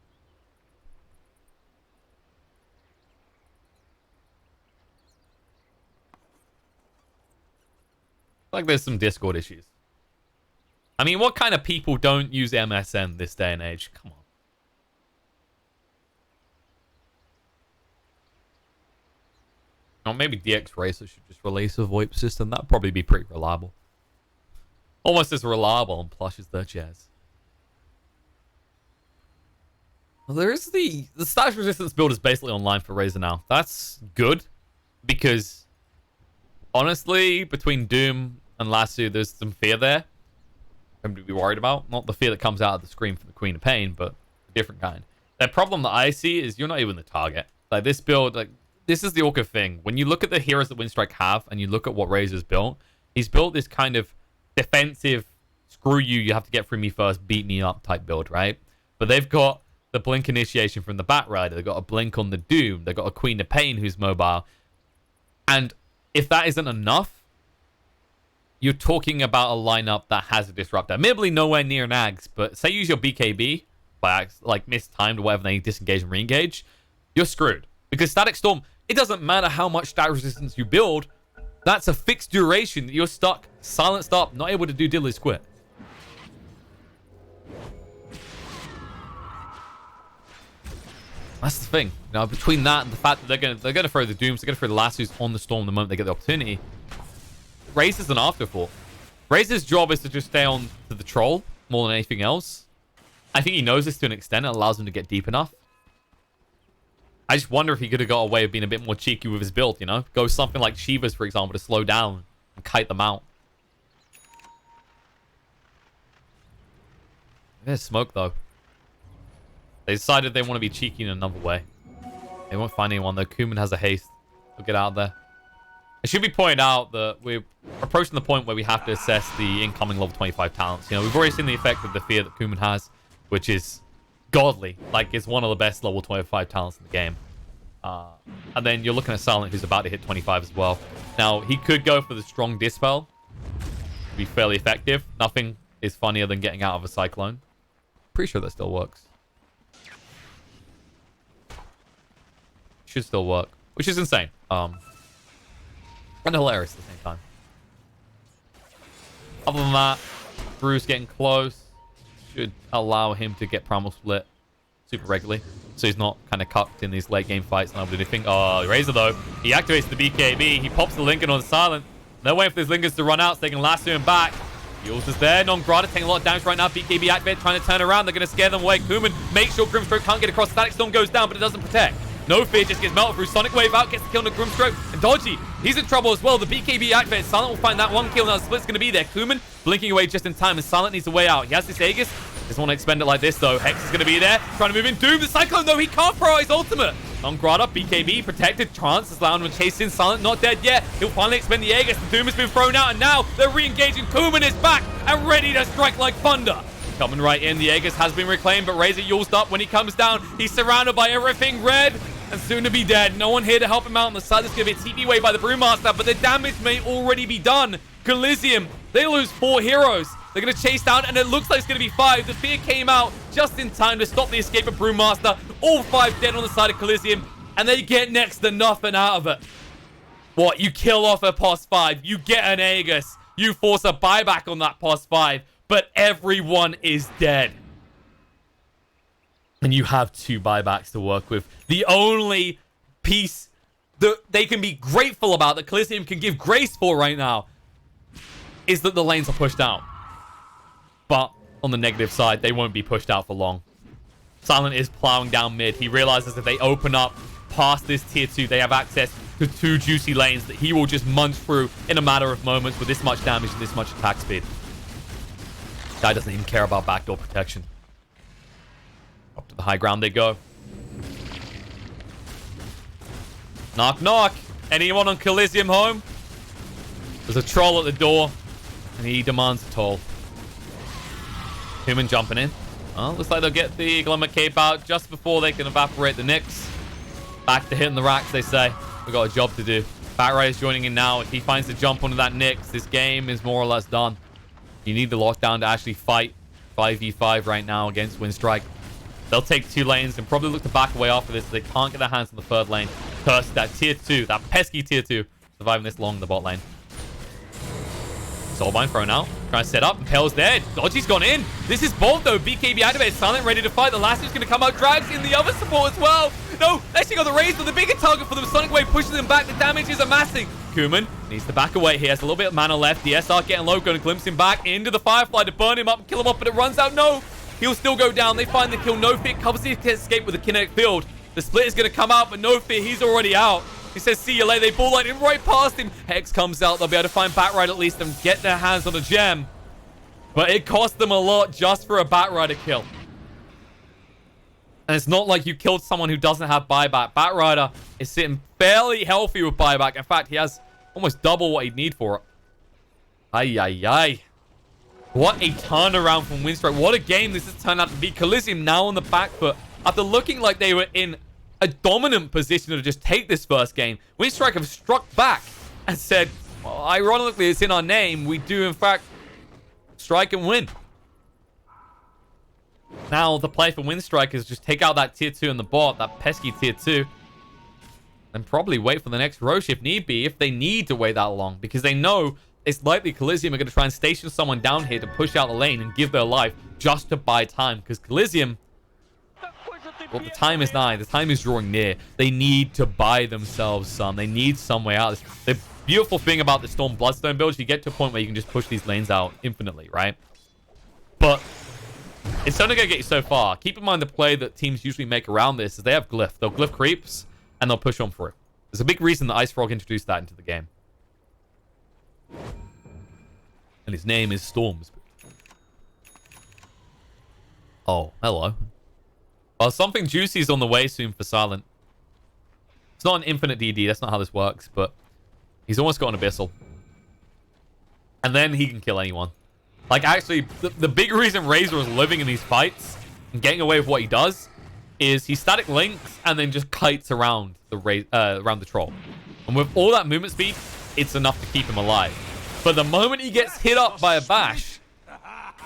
Like there's some Discord issues. I mean, what kind of people don't use MSN this day and age? Come on. Or maybe DX Racer should just release a VoIP system. That'd probably be pretty reliable. Almost as reliable and plush as their jazz. Well, there is the status resistance build is basically online for Razor now. That's good because honestly, between Doom and Lasso, there's some fear there. To be worried about. Not the fear that comes out of the screen from the Queen of Pain, but a different kind. The problem that I see is you're not even the target. Like this build, like this is the awkward thing. When you look at the heroes that Winstrike have and you look at what Razor's built, he's built this kind of defensive, screw you, you have to get through me first, beat me up type build, right? But they've got the blink initiation from the Batrider. They've got a blink on the Doom. They've got a Queen of Pain who's mobile. And if that isn't enough, you're talking about a lineup that has a disruptor. Admittedly, nowhere near Nags, but say use your BKB by like mistimed or whatever, they disengage and re-engage, you're screwed. Because Static Storm, it doesn't matter how much stat resistance you build, that's a fixed duration that you're stuck, silenced up, not able to do diddly quit. That's the thing. Now, between that and the fact that they're gonna throw the Dooms, they're gonna throw the Lassos on the Storm the moment they get the opportunity. Razor's an afterthought. Razor's job is to just stay on to the Troll more than anything else. I think he knows this to an extent. It allows him to get deep enough. I just wonder if he could have got a way of being a bit more cheeky with his build, you know? Go something like Shiva's, for example, to slow down and kite them out. There's smoke, though. They decided they want to be cheeky in another way. They won't find anyone, though. Kuman has a haste. He'll get out of there. It should be pointed out that we're approaching the point where we have to assess the incoming level 25 talents. You know, we've already seen the effect of the fear that Kuman has, which is godly. Like, it's one of the best level 25 talents in the game. And then you're looking at Silent, who's about to hit 25 as well. Now, he could go for the strong Dispel. Be fairly effective. Nothing is funnier than getting out of a Cyclone. Pretty sure that still works. Should still work. Which is insane. And hilarious at the same time. Other than that, Bruce getting close should allow him to get Primal Split super regularly. So he's not kind of cucked in these late game fights. Not able to do anything. Oh, Razor, though. He activates the BKB. He pops the Lincoln on Silent. They're waiting for these Lincolns to run out so they can lasso him back. Yules is there. Non-Grata taking a lot of damage right now. BKB activate, trying to turn around. They're going to scare them away. Kuman makes sure Grimstroke can't get across. Static Storm goes down, but it doesn't protect. No Fear just gets melted through. Sonic Wave out, gets the kill on Grimstroke. And Dodgy, he's in trouble as well. The BKB activates. Silent will find that one kill. Now the split's going to be there. Kuman blinking away just in time, and Silent needs a way out. He has this Aegis. Doesn't want to expend it like this, though. Hex is going to be there. Trying to move in. Doom, the Cyclone, though. He can't throw out his ultimate. Non-Grata, BKB, protected. Trance is allowing him to chase in. Silent, not dead yet. He'll finally expend the Aegis. The Doom has been thrown out, and now they're re-engaging. Kuman is back and ready to strike like thunder. Coming right in. The Aegis has been reclaimed, but Razor used up when he comes down. He's surrounded by everything red and soon to be dead. No one here to help him out on the side. There's going to be a TP wave by the Brewmaster, but the damage may already be done. Colizeum, they lose 4 heroes. They're going to chase down, and it looks like it's going to be 5. The Fear came out just in time to stop the escape of Brewmaster. All 5 dead on the side of Colizeum, and they get next to nothing out of it. What? You kill off a POS 5. You get an Aegis. You force a buyback on that POS 5, but everyone is dead. And you have 2 buybacks to work with. The only piece that they can be grateful about, that Colizeum can give grace for right now, is that the lanes are pushed out. But on the negative side, they won't be pushed out for long. Silent is plowing down mid. He realizes if they open up past this tier 2, they have access to 2 juicy lanes that he will just munch through in a matter of moments with this much damage and this much attack speed. Guy doesn't even care about backdoor protection. Up to the high ground they go. Knock, knock. Anyone on Colizeum home? There's a troll at the door, and he demands a toll. Human jumping in. Well, looks like they'll get the Glimmer Cape out just before they can evaporate the Nyx. Back to hitting the racks, they say. We've got a job to do. Batrider's joining in now. If he finds the jump onto that Nyx, this game is more or less done. You need the lockdown to actually fight 5v5 right now against Winstrike. They'll take 2 lanes and probably look to back away after this. They can't get their hands on the 3rd lane. Curse that tier 2, that pesky tier 2, surviving this long in the bot lane. Soulbind thrown out. Trying to set up. Impale's there. Dodgy's gone in. This is bold, though. BKB activated. Silent ready to fight. The last is going to come out. Drags in the other support as well. No, they actually got the raise, but the bigger target for them. Sonic Wave pushes them back. The damage is amassing. Kuman needs to back away. He has a little bit of mana left. The SR getting low. Going to glimpse him back into the Firefly to burn him up and kill him off, but it runs out. No. He'll still go down. They find the kill. No Fear covers the escape with a kinetic field. The split is going to come out, but No Fear, he's already out. He says, see you later. They ball light him right past him. Hex comes out. They'll be able to find Batrider at least and get their hands on a gem. But it cost them a lot just for a Batrider kill. And it's not like you killed someone who doesn't have buyback. Batrider is sitting fairly healthy with buyback. In fact, he has almost double what he'd need for it. Ay, ay, ay. What a turnaround from Winstrike. What a game this has turned out to be. Colizeum now on the back foot. After looking like they were in a dominant position to just take this first game, Winstrike have struck back and said, well, ironically, it's in our name. We do, in fact, strike and win. Now, the play for Winstrike is just take out that tier 2 in the bot, that pesky tier 2, and probably wait for the next Roche if need be, if they need to wait that long, because they know it's likely Colizeum are going to try and station someone down here to push out the lane and give their life just to buy time, because Colizeum, well, the time is nigh. The time is drawing near. They need to buy themselves some. They need some way out. The beautiful thing about the Storm Bloodstone build is you get to a point where you can just push these lanes out infinitely, right? But it's only going to get you so far. Keep in mind the play that teams usually make around this is they have Glyph. They'll Glyph creeps, and they'll push on through. There's a big reason that Ice Frog introduced that into the game. And his name is Storms. Oh, hello. Well, something juicy is on the way soon for Silent. It's not an infinite DD. That's not how this works, but he's almost got an Abyssal. And then he can kill anyone. Like, actually, the big reason Razor is living in these fights and getting away with what he does is he static links and then just kites around the troll. And with all that movement speed, it's enough to keep him alive. But the moment he gets hit up by a bash,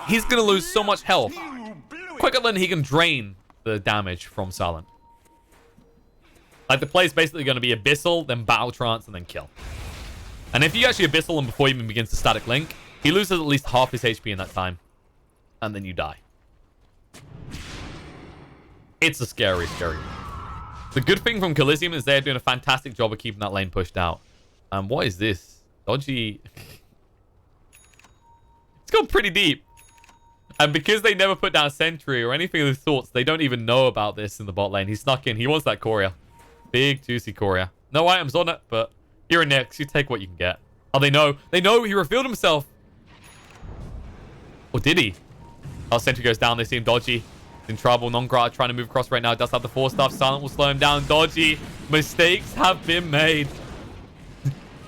he's going to lose so much health quicker than he can drain the damage from Silent. Like, the play is basically going to be Abyssal, then Battle Trance, and then kill. And if you actually Abyssal him before he even begins to static link, he loses at least half his HP in that time. And then you die. It's a scary, scary. The good thing from Colizeum is they're doing a fantastic job of keeping that lane pushed out. What is this? Dodgy. It's gone pretty deep. And because they never put down sentry or anything of the sorts, they don't even know about this in the bot lane. He snuck in. He wants that Courier. Big, juicy Courier. No items on it, but you're in next. You take what you can get. Oh, they know. They know he revealed himself. Or did he? Oh, sentry goes down. They see him dodgy. He's in trouble. Non-Grat trying to move across right now. Does have the 4-stuff. Silent will slow him down. Dodgy. Mistakes have been made.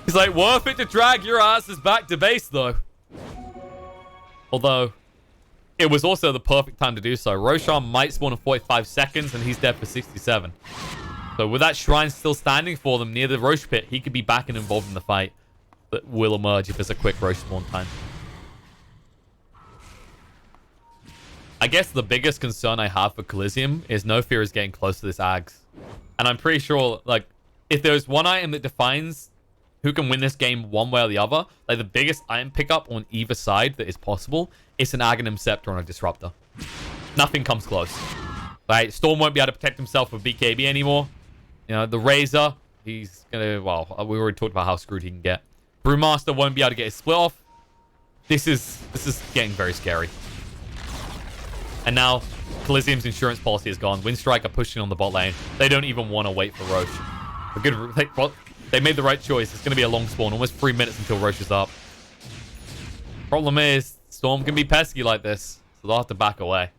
He's like, worth it to drag your asses back to base, though. Although, it was also the perfect time to do so. Roshan might spawn in 45 seconds, and he's dead for 67. So with that shrine still standing for them near the Roche pit, he could be back and involved in the fight that will emerge if there's a quick Roche spawn time. I guess the biggest concern I have for Colizeum is no fear is getting close to this Ags. And I'm pretty sure, like, if there's one item that defines who can win this game one way or the other, like the biggest item pickup on either side that is possible, it's an Aghanim Scepter on a Disruptor. Nothing comes close. Right, Storm won't be able to protect himself with BKB anymore. You know, the Razor, he's gonna, well, we already talked about how screwed he can get. Brewmaster won't be able to get his split off. This is getting very scary. And now, Colizeum's insurance policy is gone. Winstrike are pushing on the bot lane. They don't even want to wait for Roche. A good, they made the right choice. It's going to be a long spawn. Almost 3 minutes until Roche is up. Problem is, Storm can be pesky like this. So they'll have to back away.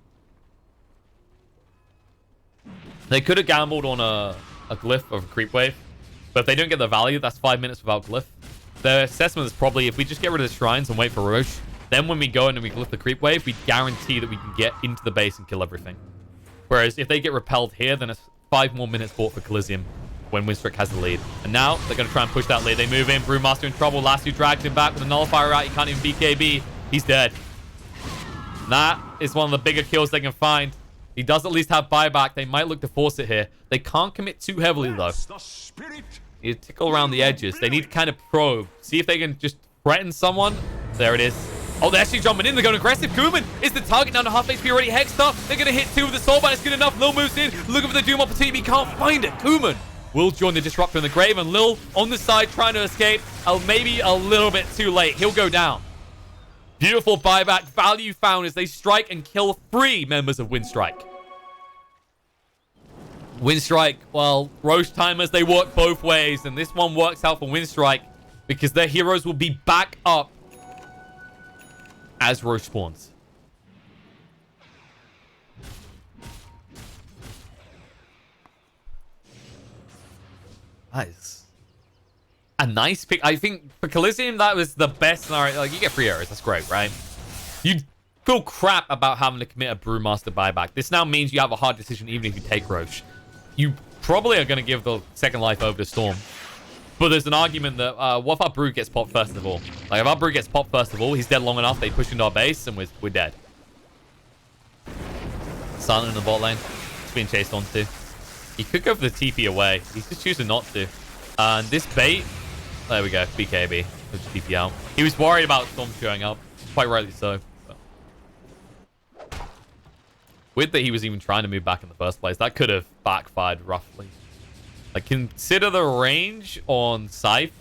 They could have gambled on a glyph of a creep wave. But if they don't get the value, that's 5 minutes without glyph. Their assessment is probably, if we just get rid of the shrines and wait for Roche, then when we go in and we glyph the creep wave, we guarantee that we can get into the base and kill everything. Whereas if they get repelled here, then it's 5 more minutes bought for Colizeum when Winstrike has the lead. And now they're going to try and push that lead. They move in. Brewmaster in trouble. Lasso drags him back with a nullifier out. He can't even BKB. He's dead. That is one of the bigger kills they can find. He does at least have buyback. They might look to force it here. They can't commit too heavily, though. You tickle around the edges. They need to kind of probe. See if they can just threaten someone. There it is. Oh, they're actually jumping in. They're going aggressive. Kuman is the target down to half HP already hexed up. They're going to hit 2 with the soul, but it's good enough. Lil moves in, looking for the Doom opportunity. Can't find it. Kuman will join the Disruptor in the grave, and Lil on the side trying to escape. Maybe a little bit too late. He'll go down. Beautiful buyback. Value found as they strike and kill 3 members of Winstrike. Winstrike, well, Roche timers, they work both ways, and this one works out for Winstrike because their heroes will be back up as Roche spawns. That is a nice pick. I think for Colizeum, that was the best scenario. Like, you get 3 arrows. That's great, right? You feel crap about having to commit a Brewmaster buyback. This now means you have a hard decision even if you take Roche. You probably are going to give the second life over to Storm. But there's an argument that, what if our Brew gets popped first of all? Like, if our Brew gets popped first of all, he's dead long enough, they push into our base, and we're dead. Silent in the bot lane. He's being chased onto. He could go for the TP away. He's just choosing not to. And this bait... There we go. BKB. Let's TP out. He was worried about Storm showing up. Quite rightly so. But weird that he was even trying to move back in the first place. That could have backfired roughly. Like, consider the range on Scythe.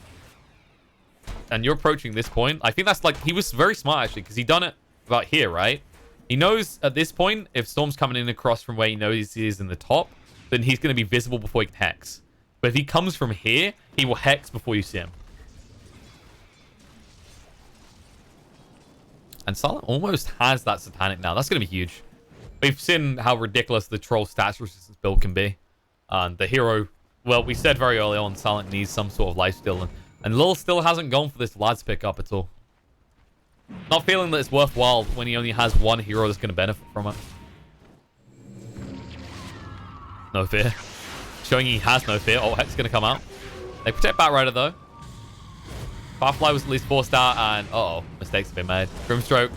And you're approaching this point. I think that's like... He was very smart, actually, because he done it about here, right? He knows at this point, if Storm's coming in across from where he knows he is in the top, then he's going to be visible before he can hex. But if he comes from here, he will hex before you see him. And Silent almost has that Satanic now. That's going to be huge. We've seen how ridiculous the Troll stats resistance build can be. And the hero... Well, we said very early on, Silent needs some sort of lifesteal. And Lil still hasn't gone for this lads pickup at all. Not feeling that it's worthwhile when he only has one hero that's going to benefit from it. No fear. Showing he has no fear. Oh, Hex going to come out. They protect Batrider, though. Firefly was at least forced out, and uh-oh, mistakes have been made. Grimstroke,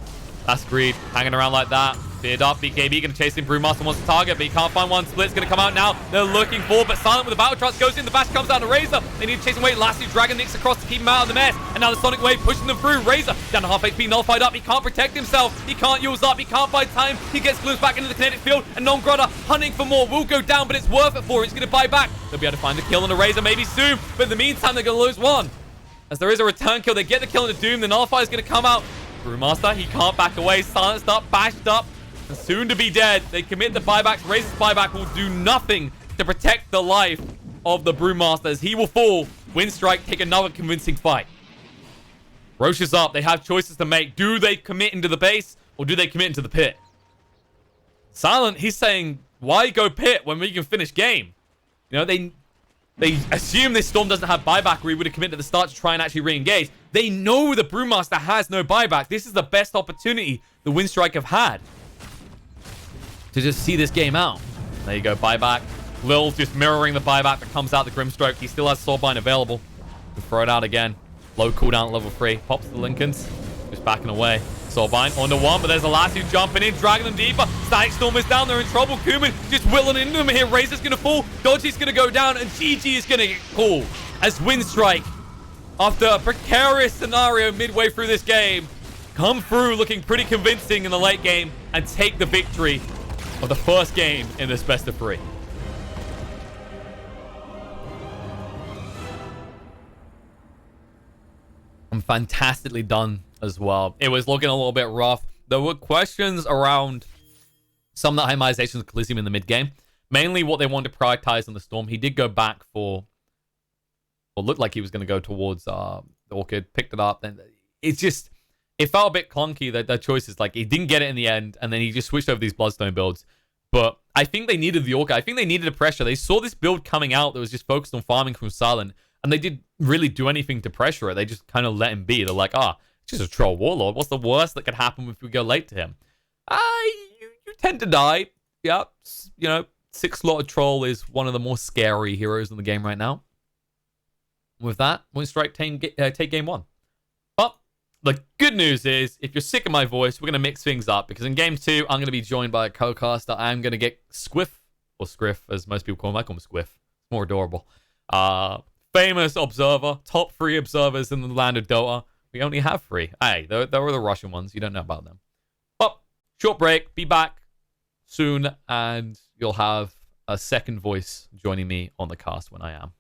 that's greed, hanging around like that. Feared up, BKB going to chase in. Brewmaster wants to target, but he can't find one. Split's going to come out now. They're looking for, but Silent with the Battle Trust goes in. The Bash comes down to Razor. They need to chase him away. Lastly, Dragon Nicks across to keep him out of the mess. And now the Sonic Wave pushing them through. Razor down to half HP, nullified up. He can't protect himself. He can't use up. He can't find time. He gets glimpsed back into the kinetic field. And Non-Grudder hunting for more will go down, but it's worth it for him. He's going to buy back. They'll be able to find a kill on the Razor maybe soon. But in the meantime, they're going to lose one. As there is a return kill, they get the kill on the Doom. The Nullify is going to come out. Brewmaster, he can't back away. Silenced up, bashed up. And soon to be dead. They commit the buybacks. Razor's buyback will do nothing to protect the life of the Brewmaster as he will fall. Winstrike take another convincing fight. Roche is up. They have choices to make. Do they commit into the base or do they commit into the pit? Silent, he's saying, why go pit when we can finish game? You know, they assume this Storm doesn't have buyback or he would have committed at the start to try and actually re-engage. They know the Brewmaster has no buyback. This is the best opportunity the Winstrike have had to just see this game out. There you go, buyback. Lil's just mirroring the buyback that comes out the Grimstroke. He still has Soulbind available. We'll throw it out again. Low cooldown at level 3. Pops the Lincolns. Just backing away. Soulbind onto one, but there's a last two jumping in, dragging them deeper. Static Storm is down. They're in trouble. Kuman just willing into them here. Razor's going to fall. Dodgy's going to go down, and GG is going to get called as Winstrike, after a precarious scenario midway through this game, come through looking pretty convincing in the late game and take the victory of the first game in this best of 3. I'm fantastically done as well. It was looking a little bit rough. There were questions around some of the itemizations of Colizeum in the mid game. Mainly what they wanted to prioritize on the Storm. He did go back for what looked like he was going to go towards the Orchid. Picked it up. And it's just, it felt a bit clunky, that choices. Like, he didn't get it in the end. And then he just switched over these Bloodstone builds. But I think they needed the Orchid. I think they needed the pressure. They saw this build coming out that was just focused on farming from Silent. And they didn't really do anything to pressure it. They just kind of let him be. They're like, it's just a troll warlord. What's the worst that could happen if we go late to him? You tend to die. Yeah, you know, 6-slotted troll is one of the more scary heroes in the game right now. With that, Winstrike take game 1. But the good news is, if you're sick of my voice, we're going to mix things up. Because in game 2, I'm going to be joined by a co-caster. I'm going to get Squiff, or Scriff, as most people call him. I call him Squiff. It's more adorable. Famous observer. Top 3 observers in the land of Dota. We only have 3. Hey, there were the Russian ones. You don't know about them. But, short break. Be back soon. And you'll have a second voice joining me on the cast when I am.